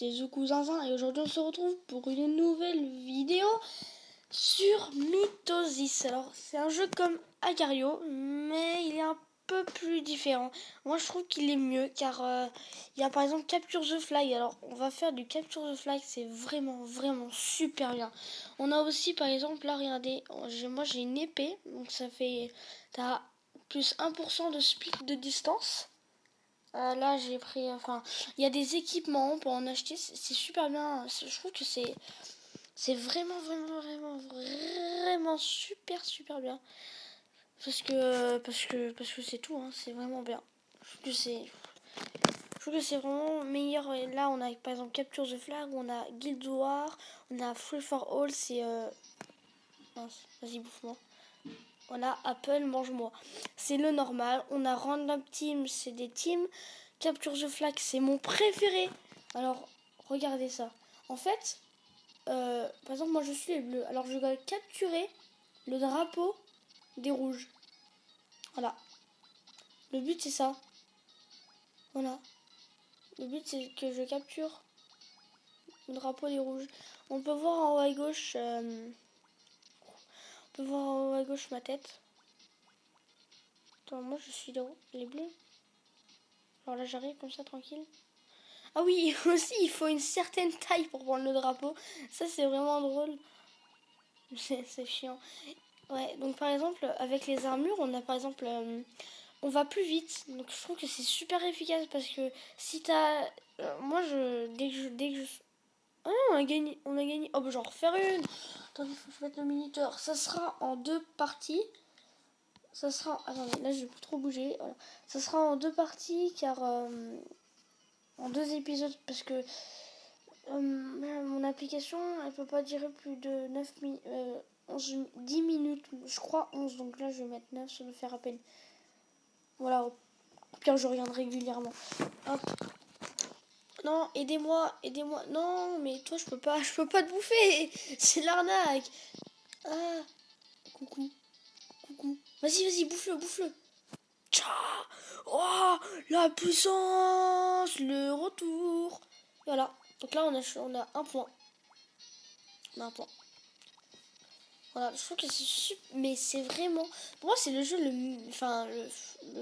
c'est The Cousin et aujourd'hui on se retrouve pour une nouvelle vidéo sur Mythosis. Alors c'est un jeu comme Agar.io mais il est un peu plus différent. Moi je trouve qu'il est mieux car il y a par exemple Capture the Flag. Alors on va faire du Capture the Flag, c'est vraiment super bien. On a aussi par exemple là regardez, moi j'ai une épée donc ça fait t'as plus 1% de split de distance. Là j'ai pris, enfin il y a des équipements pour en acheter, c'est super bien, je trouve que c'est vraiment super bien parce que c'est tout, hein, c'est vraiment bien. Je trouve que c'est vraiment meilleur. Et là on a par exemple Capture the Flag, on a Guild War, on a Free for All, c'est mince, vas-y bouffe-moi. On a Apple mange-moi, c'est le normal. On a Random Team, c'est des teams. Capture the Flag, c'est mon préféré. Alors, regardez ça. En fait, par exemple, moi je suis les bleus. Alors, je dois capturer le drapeau des rouges. Voilà. Le but, c'est ça. Voilà. Le but, c'est que je capture le drapeau des rouges. On peut voir en haut à gauche. On peut voir en haut à gauche ma tête. Attends, moi je suis les bleus. Alors là, j'arrive comme ça, tranquille. Ah oui, aussi, il faut une certaine taille pour prendre le drapeau. Ça, c'est vraiment drôle. C'est chiant. Ouais, donc par exemple, avec les armures, on a par exemple... on va plus vite. Donc je trouve que c'est super efficace parce que si t'as... moi, dès que je... Ah non, on a gagné. On a gagné. Oh, bah j'en refaire une. Attendez, il faut que je mette le minuteur. Ça sera en deux parties. Ça sera... Attendez, là, je vais plus trop bouger. Voilà. Ça sera en deux parties car... en deux épisodes parce que... mon application, elle peut pas durer plus de 10 minutes, je crois 11, donc là je vais mettre 9, ça me fait à peine. Voilà, au pire je regarde régulièrement. Hop. Non, aidez-moi. Non, mais toi je peux pas te bouffer. C'est l'arnaque. Ah, coucou. Vas-y, bouffe-le. Tcha. Oh, la puissance, le retour. Voilà. Donc là on a un point. On a un point. Voilà, je trouve que c'est super, mais c'est vraiment, pour moi c'est le jeu le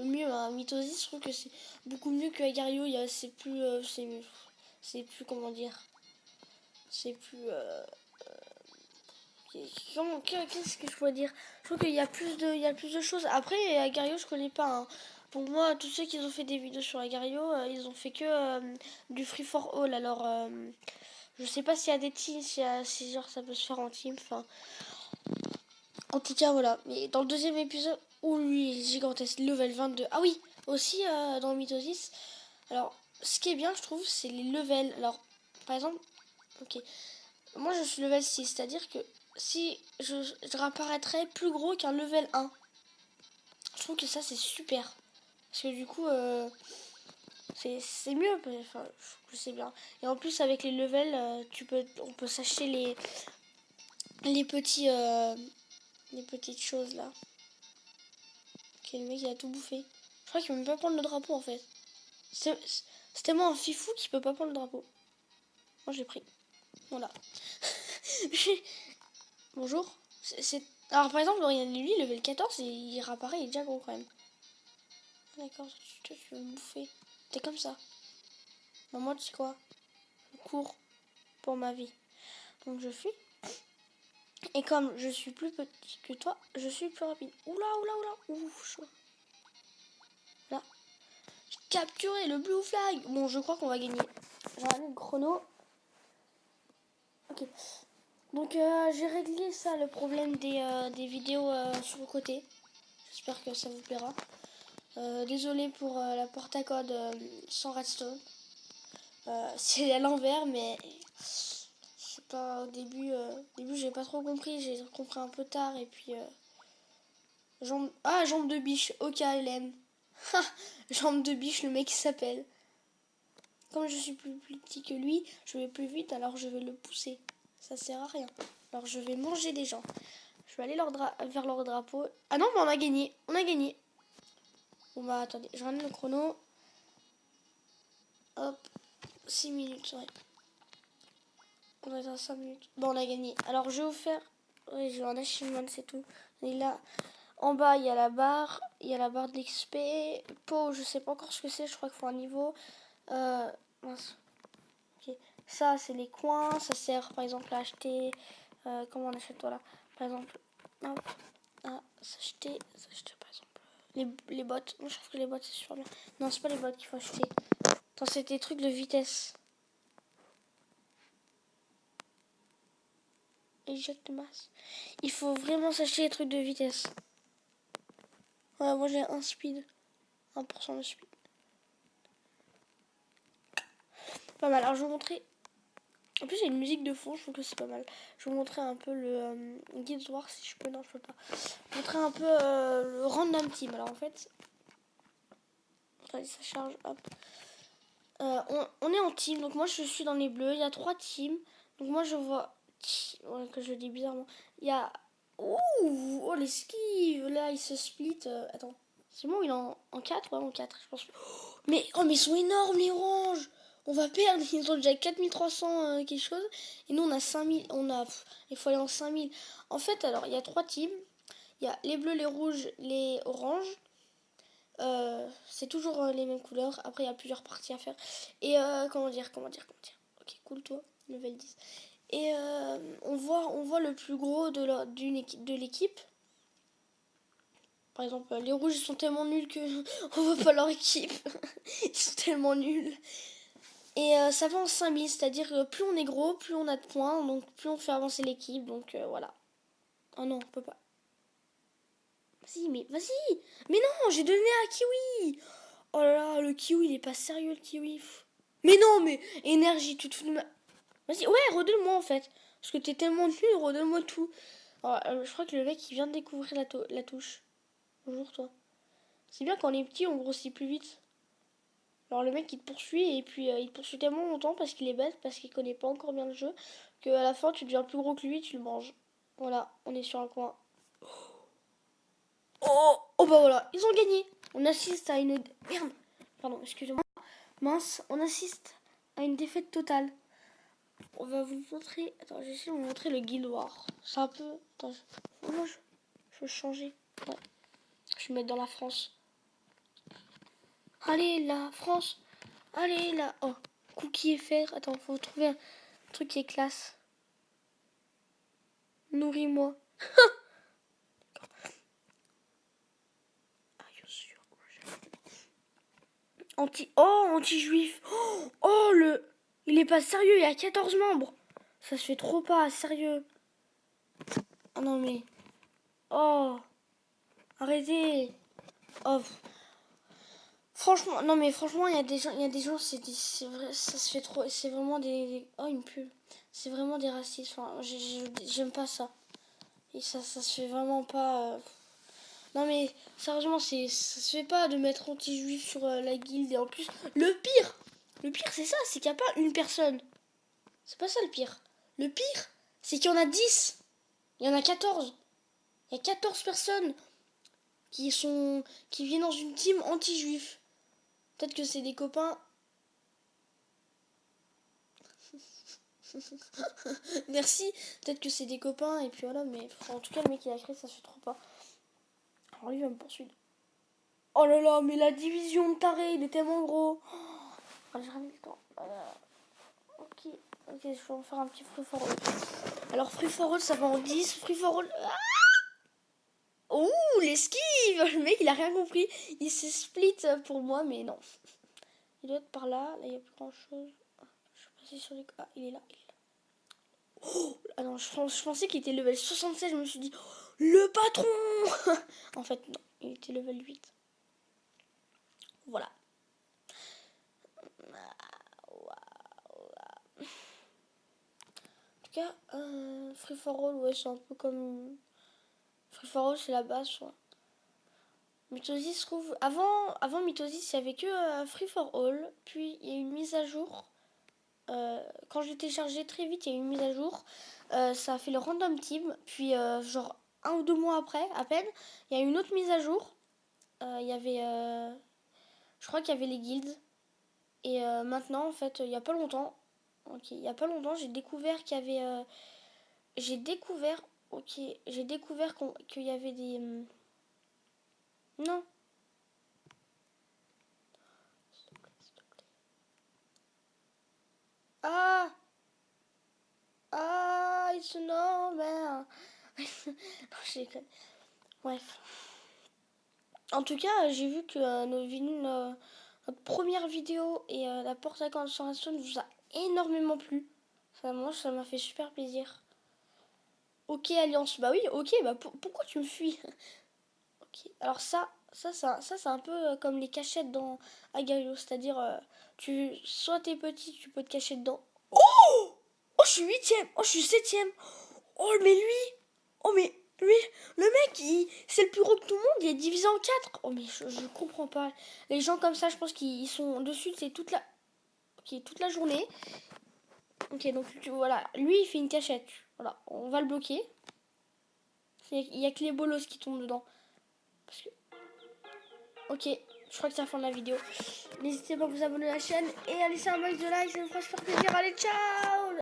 mieux, hein. Mythosis, je trouve que c'est beaucoup mieux que Agar.io. C'est plus, c'est plus comment dire, c'est plus, qu'est-ce que je pourrais dire. Je trouve qu'il y a il y a plus de choses. Après Agar.io je connais pas, hein. Pour moi, tous ceux qui ont fait des vidéos sur Agar.io, ils ont fait que du free for all. Alors, je sais pas s'il y a des teams, si genre ça peut se faire en team. Enfin, en tout cas, voilà. Mais dans le deuxième épisode, oh lui, il est gigantesque, level 22. Ah oui, aussi dans Mythosis. Alors, ce qui est bien, je trouve, c'est les levels. Alors, par exemple, ok. Moi, je suis level 6, c'est-à-dire que si je réapparaîtrais plus gros qu'un level 1. Je trouve que ça, c'est super. Parce que du coup, c'est mieux. Enfin, je trouve que c'est bien. Et en plus, avec les levels, on peut s'acheter les petits... les petites choses là. Ok, le mec il a tout bouffé. Je crois qu'il peut même pas prendre le drapeau en fait. C'est tellement un fifou qu'il peut pas prendre le drapeau. Moi j'ai pris. Voilà. Bonjour. Alors par exemple, regardez lui, level 14, il réapparaît, il est déjà gros quand même. D'accord, tu veux me bouffer. T'es comme ça. Bah, moi tu sais quoi, je cours pour ma vie. Donc je fuis. Et comme je suis plus petit que toi, je suis plus rapide. Oula. Ouf, chaud. Là. J'ai capturé le blue flag. Bon, je crois qu'on va gagner. J'ai mis le chrono. Ok. Donc j'ai réglé ça, le problème des vidéos sur le côté. J'espère que ça vous plaira. Désolé pour la porte à code sans redstone. C'est à l'envers, mais je sais pas, au début j'ai pas trop compris. J'ai compris un peu tard et puis jambe de biche, OKLM. Jambe de biche, le mec il s'appelle. Comme je suis plus petit que lui, je vais plus vite, alors je vais le pousser. Ça sert à rien. Alors je vais manger des gens. Je vais aller vers leur drapeau. Ah non, mais on a gagné. Bon bah attendez, je ramène le chrono. Hop, 6 minutes, ouais. On est à 5 minutes. Bon, on a gagné. Alors, je vais vous faire... Oui, j'ai un achievement, c'est tout. Et là, en bas, il y a la barre. Il y a la barre de l'XP. Pot, je sais pas encore ce que c'est. Je crois qu'il faut un niveau. Mince. Okay. Ça, c'est les coins. Ça sert, par exemple, à acheter... comment on achète, voilà. Par exemple, hop, à s'acheter, par exemple, les bottes. Moi, je trouve que les bottes, c'est super bien. Non, c'est pas les bottes qu'il faut acheter. Attends, c'est des trucs de vitesse. Éjecte masse. Il faut vraiment s'acheter les trucs de vitesse. Ouais, moi j'ai un speed. 1% de speed. Pas mal. Alors je vais vous montrer. En plus, il y a une musique de fond, je trouve que c'est pas mal. Je vais vous montrer un peu le guide voir si je peux. Non, je peux pas. Je vais vous montrer un peu le random team. Alors en fait. Attendez, ça charge. Hop. On est en team. Donc moi je suis dans les bleus. Il y a 3 teams. Donc moi je vois. Ouais, que je dis bizarrement. Il y a. Ouh, oh, les skis. Là, ils se split. Attends. C'est bon, il est en 4. Ouais, en 4, je pense. Mais, oh, mais ils sont énormes, les oranges. On va perdre. Ils ont déjà 4300 quelque chose. Et nous, on a 5000. Il faut aller en 5000. En fait, alors, il y a 3 teams. Il y a les bleus, les rouges, les oranges. C'est toujours les mêmes couleurs. Après, il y a plusieurs parties à faire. Et comment dire. Ok, cool, toi. Level 10. Et on voit le plus gros de l'équipe. Par exemple, les rouges ils sont tellement nuls que on voit pas leur équipe. Ils sont tellement nuls. Et ça va en 5000, c'est-à-dire que plus on est gros, plus on a de points, donc plus on fait avancer l'équipe. Donc voilà. Oh non, on peut pas. Vas-y, mais vas-y. Mais non, j'ai donné à Kiwi. Oh là là, le Kiwi, il est pas sérieux, le Kiwi. Mais non, mais énergie, tu te fous de ma... Vas-y, ouais, redonne-moi en fait. Parce que t'es tellement nul, redonne-moi tout. Oh, je crois que le mec, il vient de découvrir la touche. Bonjour, toi. C'est bien quand on est petit, on grossit plus vite. Alors le mec il te poursuit et puis il te poursuit tellement longtemps parce qu'il est bête, parce qu'il connaît pas encore bien le jeu, qu'à la fin tu deviens plus gros que lui et tu le manges. Voilà, on est sur un coin. Oh, oh bah voilà, ils ont gagné. On assiste à une... Merde. Pardon, excusez-moi. Mince, on assiste à une défaite totale. On va vous montrer... Attends, j'essaie de vous montrer le Guild War. C'est un peu... Attends, je veux changer. Ouais. Je vais mettre dans la France. Allez, la France. Allez, là. Oh, cookie et fer. Attends, faut trouver un truc qui est classe. Nourris-moi. Anti-juif. Oh, il est pas sérieux, il y a 14 membres. Ça se fait trop pas, sérieux. Oh non, mais... Oh, arrêtez. Oh, franchement, non mais franchement, il y a des gens, c'est vrai, ça se fait trop, c'est vraiment oh, il me pue. C'est vraiment des racistes. Enfin, j'aime pas ça. Et ça se fait vraiment pas. Non mais sérieusement, ça se fait pas de mettre anti-juif sur la guilde. Et en plus, le pire c'est ça, c'est qu'il n'y a pas une personne. C'est pas ça le pire. Le pire, c'est qu'il y en a 10. Il y en a 14. Il y a 14 personnes qui viennent dans une team anti-juif. Peut-être que c'est des copains. Merci. Peut-être que c'est des copains et puis voilà. Mais en tout cas, le mec qui a créé, ça se fait trop pas. Alors lui va me poursuivre. Oh là là, mais la division de taré, il est tellement gros. Oh, j'ai jamais le temps. Ok, je vais en faire un petit free for all. Alors free for all, ça va en 10. Free for all. Ah, ouh, l'esquive. Le mec, il a rien compris. Il s'est split pour moi, mais non. Il doit être par là. Là, il n'y a plus grand chose. Je suis passée sur les... Ah, il est là. Oh, ah non, je pensais qu'il était level 67. Je me suis dit, oh, le patron. En fait, non, il était level 8. Voilà. En tout cas, Free for All, ouais, c'est un peu comme... Free for All, c'est la base, ouais. Mythosis se trouve... Avant Mythosis, il n'y avait que Free for All. Puis, il y a eu une mise à jour. Quand je l'ai téléchargé très vite, il y a eu une mise à jour. Ça a fait le Random Team. Puis, genre, 1 ou 2 mois après, à peine, il y a eu une autre mise à jour. Il y avait... je crois qu'il y avait les guildes. Et maintenant, en fait, il n'y a pas longtemps, Ok, il y a pas longtemps, j'ai découvert qu'il y avait... j'ai découvert... Ok, j'ai découvert qu'il y avait des... Non. Ah! Ah, it's normal. Non, je déconne. Bref. En tout cas, j'ai vu que notre première vidéo et la porte à concentration vous a énormément plu. Ça, moi, ça m'a fait super plaisir. Ok, Alliance. Bah oui, ok, bah pourquoi tu me fuis? Ok. Alors ça c'est un peu comme les cachettes dans Agario. C'est-à-dire, soit t'es petit, tu peux te cacher dedans. Oh! Oh, je suis huitième. Oh, je suis septième. Oh, mais lui. Oh, mais lui. Le mec, c'est le plus gros que tout le monde. Il est divisé en quatre. Oh, mais je comprends pas. Les gens comme ça, je pense qu'ils sont dessus, c'est toute la journée. Ok, donc voilà. Lui, il fait une cachette. Voilà, on va le bloquer. Il y a que les bolos qui tombent dedans. Parce que... Ok, je crois que c'est la fin de la vidéo. N'hésitez pas à vous abonner à la chaîne et à laisser un max de like, ça me fera super plaisir. Allez, ciao!